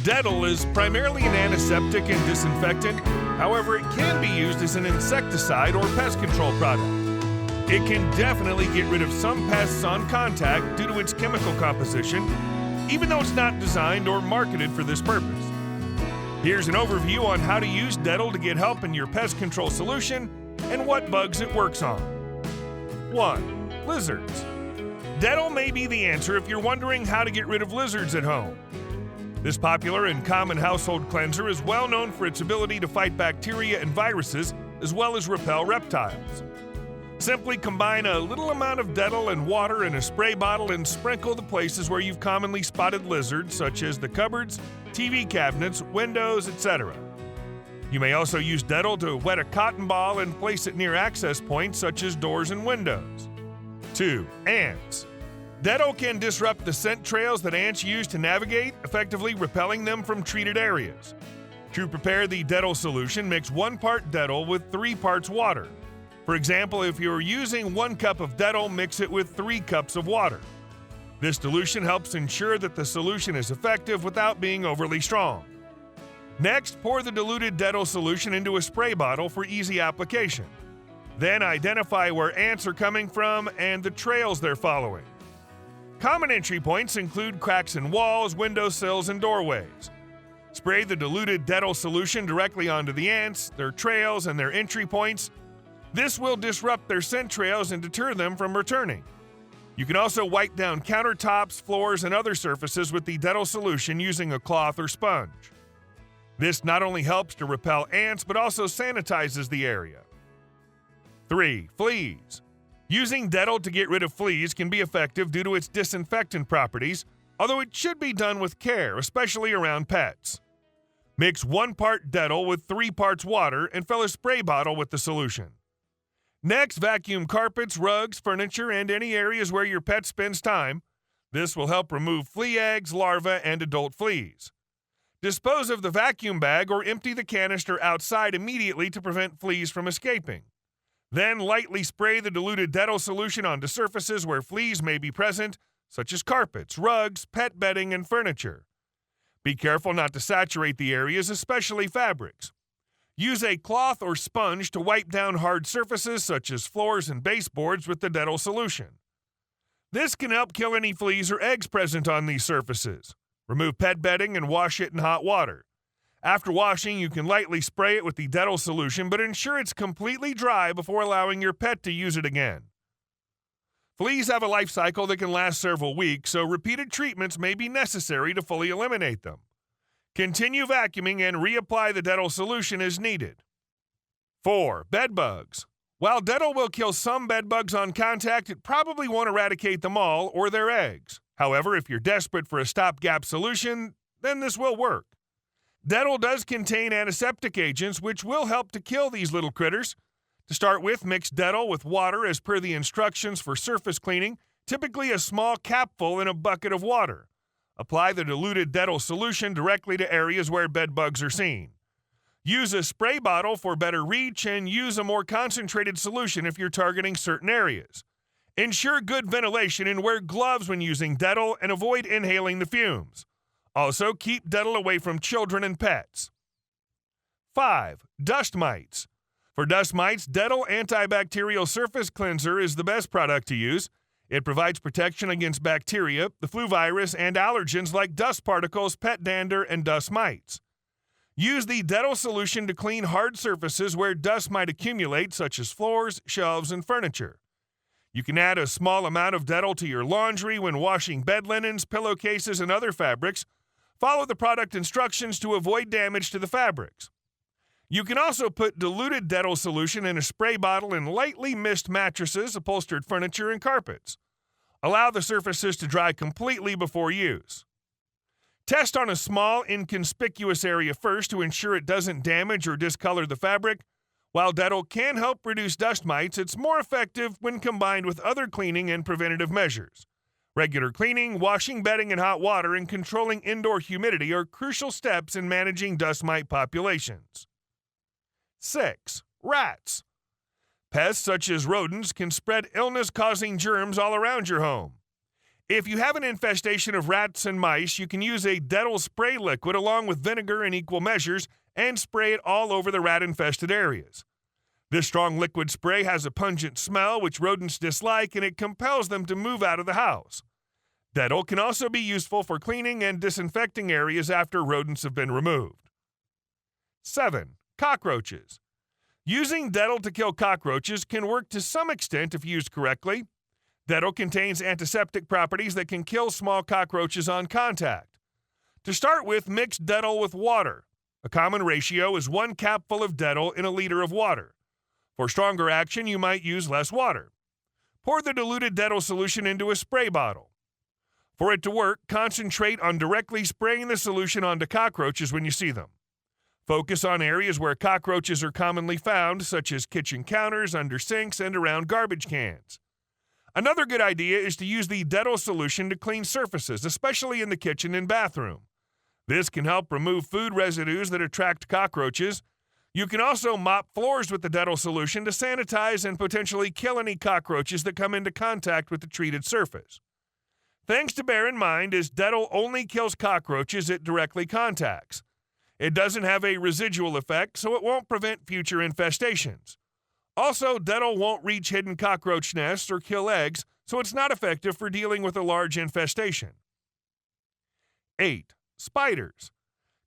Dettol is primarily an antiseptic and disinfectant. However, it can be used as an insecticide or pest control product. It can definitely get rid of some pests on contact due to its chemical composition, even though it's not designed or marketed for this purpose. Here's an overview on how to use Dettol to get help in your pest control solution and what bugs it works on. 1. Lizards. Dettol may be the answer if you're wondering how to get rid of lizards at home. This popular and common household cleanser is well known for its ability to fight bacteria and viruses, as well as repel reptiles. Simply combine a little amount of Dettol and water in a spray bottle and sprinkle the places where you've commonly spotted lizards, such as the cupboards, TV cabinets, windows, etc. You may also use Dettol to wet a cotton ball and place it near access points such as doors and windows. 2. Ants. Dettol can disrupt the scent trails that ants use to navigate, effectively repelling them from treated areas. To prepare the Dettol solution, mix 1 part Dettol with 3 parts water. For example, if you're using 1 cup of Dettol, mix it with 3 cups of water. This dilution helps ensure that the solution is effective without being overly strong. Next, pour the diluted Dettol solution into a spray bottle for easy application. Then identify where ants are coming from and the trails they're following. Common entry points include cracks in walls, windowsills, and doorways. Spray the diluted Dettol solution directly onto the ants, their trails, and their entry points. This will disrupt their scent trails and deter them from returning. You can also wipe down countertops, floors, and other surfaces with the Dettol solution using a cloth or sponge. This not only helps to repel ants, but also sanitizes the area. 3. Fleas. Using Dettol to get rid of fleas can be effective due to its disinfectant properties, although it should be done with care, especially around pets. Mix 1 part Dettol with 3 parts water and fill a spray bottle with the solution. Next, vacuum carpets, rugs, furniture, and any areas where your pet spends time. This will help remove flea eggs, larvae, and adult fleas. Dispose of the vacuum bag or empty the canister outside immediately to prevent fleas from escaping. Then lightly spray the diluted Dettol solution onto surfaces where fleas may be present, such as carpets, rugs, pet bedding, and furniture. Be careful not to saturate the areas, especially fabrics. Use a cloth or sponge to wipe down hard surfaces such as floors and baseboards with the Dettol solution. This can help kill any fleas or eggs present on these surfaces. Remove pet bedding and wash it in hot water. After washing, you can lightly spray it with the Dettol solution, but ensure it's completely dry before allowing your pet to use it again. Fleas have a life cycle that can last several weeks, so repeated treatments may be necessary to fully eliminate them. Continue vacuuming and reapply the Dettol solution as needed. 4. Bedbugs. While Dettol will kill some bedbugs on contact, it probably won't eradicate them all or their eggs. However, if you're desperate for a stopgap solution, then this will work. Dettol does contain antiseptic agents which will help to kill these little critters. To start with, mix Dettol with water as per the instructions for surface cleaning, typically a small capful in a bucket of water. Apply the diluted Dettol solution directly to areas where bedbugs are seen. Use a spray bottle for better reach and use a more concentrated solution if you're targeting certain areas. Ensure good ventilation and wear gloves when using Dettol and avoid inhaling the fumes. Also, keep Dettol away from children and pets. 5. Dust mites. For dust mites, Dettol Antibacterial Surface Cleanser is the best product to use. It provides protection against bacteria, the flu virus, and allergens like dust particles, pet dander, and dust mites. Use the Dettol solution to clean hard surfaces where dust might accumulate, such as floors, shelves, and furniture. You can add a small amount of Dettol to your laundry when washing bed linens, pillowcases, and other fabrics. Follow the product instructions to avoid damage to the fabrics. You can also put diluted Dettol solution in a spray bottle and lightly mist mattresses, upholstered furniture, and carpets. Allow the surfaces to dry completely before use. Test on a small, inconspicuous area first to ensure it doesn't damage or discolor the fabric. While Dettol can help reduce dust mites, it's more effective when combined with other cleaning and preventative measures. Regular cleaning, washing bedding in hot water, and controlling indoor humidity are crucial steps in managing dust mite populations. 6. Rats. Pests such as rodents can spread illness-causing germs all around your home. If you have an infestation of rats and mice, you can use a Dettol spray liquid along with vinegar in equal measures and spray it all over the rat-infested areas. This strong liquid spray has a pungent smell which rodents dislike, and it compels them to move out of the house. Dettol can also be useful for cleaning and disinfecting areas after rodents have been removed. 7. Cockroaches. Using Dettol to kill cockroaches can work to some extent if used correctly. Dettol contains antiseptic properties that can kill small cockroaches on contact. To start with, mix Dettol with water. A common ratio is 1 capful of Dettol in a liter of water. For stronger action, you might use less water. Pour the diluted Dettol solution into a spray bottle. For it to work, concentrate on directly spraying the solution onto cockroaches when you see them. Focus on areas where cockroaches are commonly found, such as kitchen counters, under sinks, and around garbage cans. Another good idea is to use the Dettol solution to clean surfaces, especially in the kitchen and bathroom. This can help remove food residues that attract cockroaches. You can also mop floors with the Dettol solution to sanitize and potentially kill any cockroaches that come into contact with the treated surface. Things to bear in mind is Dettol only kills cockroaches it directly contacts. It doesn't have a residual effect, so it won't prevent future infestations. Also, Dettol won't reach hidden cockroach nests or kill eggs, so it's not effective for dealing with a large infestation. 8. Spiders.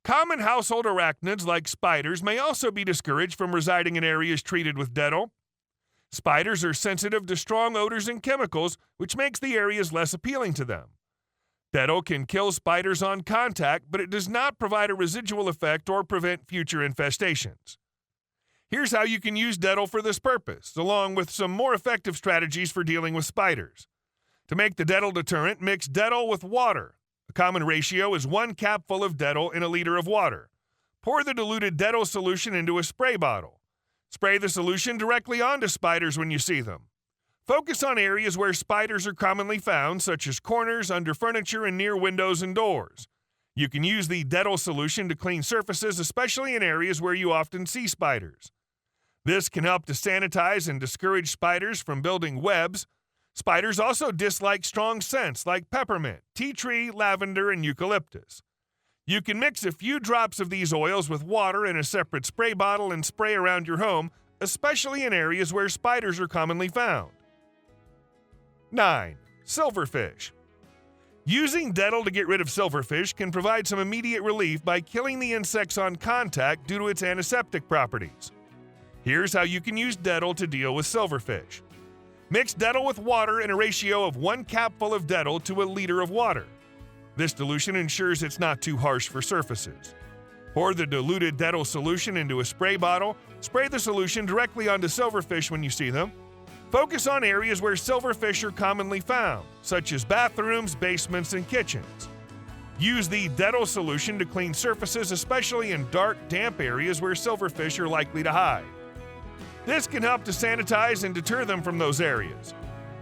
Common household arachnids like spiders may also be discouraged from residing in areas treated with Dettol. Spiders are sensitive to strong odors and chemicals, which makes the areas less appealing to them. Dettol can kill spiders on contact, but it does not provide a residual effect or prevent future infestations. Here's how you can use Dettol for this purpose, along with some more effective strategies for dealing with spiders. To make the Dettol deterrent, mix Dettol with water. A common ratio is 1 capful of Dettol in a liter of water. Pour the diluted Dettol solution into a spray bottle. Spray the solution directly onto spiders when you see them. Focus on areas where spiders are commonly found, such as corners, under furniture, and near windows and doors. You can use the Dettol solution to clean surfaces, especially in areas where you often see spiders. This can help to sanitize and discourage spiders from building webs. Spiders also dislike strong scents like peppermint, tea tree, lavender, and eucalyptus. You can mix a few drops of these oils with water in a separate spray bottle and spray around your home, especially in areas where spiders are commonly found. 9. Silverfish. Using Dettol to get rid of silverfish can provide some immediate relief by killing the insects on contact due to its antiseptic properties. Here's how you can use Dettol to deal with silverfish. Mix Dettol with water in a ratio of 1 capful of Dettol to a liter of water. This dilution ensures it's not too harsh for surfaces. Pour the diluted Dettol solution into a spray bottle. Spray the solution directly onto silverfish when you see them. Focus on areas where silverfish are commonly found, such as bathrooms, basements, and kitchens. Use the Dettol solution to clean surfaces, especially in dark, damp areas where silverfish are likely to hide. This can help to sanitize and deter them from those areas.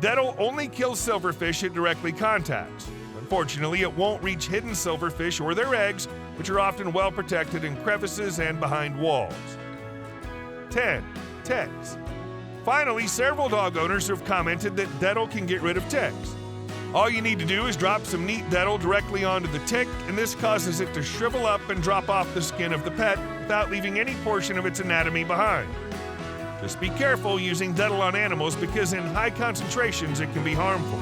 Dettol only kills silverfish it directly contacts. Unfortunately, it won't reach hidden silverfish or their eggs, which are often well protected in crevices and behind walls. 10. Ticks. Finally, several dog owners have commented that Dettol can get rid of ticks. All you need to do is drop some neat Dettol directly onto the tick, and this causes it to shrivel up and drop off the skin of the pet without leaving any portion of its anatomy behind. Just be careful using Dettol on animals because in high concentrations it can be harmful.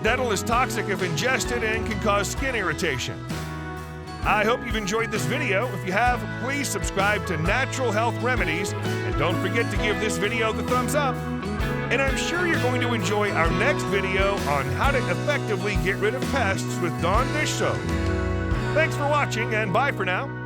Dettol is toxic if ingested and can cause skin irritation. I hope you've enjoyed this video. If you have, please subscribe to Natural Health Remedies, and don't forget to give this video the thumbs up. And I'm sure you're going to enjoy our next video on how to effectively get rid of pests with Dawn dish soap. Thanks for watching, and bye for now.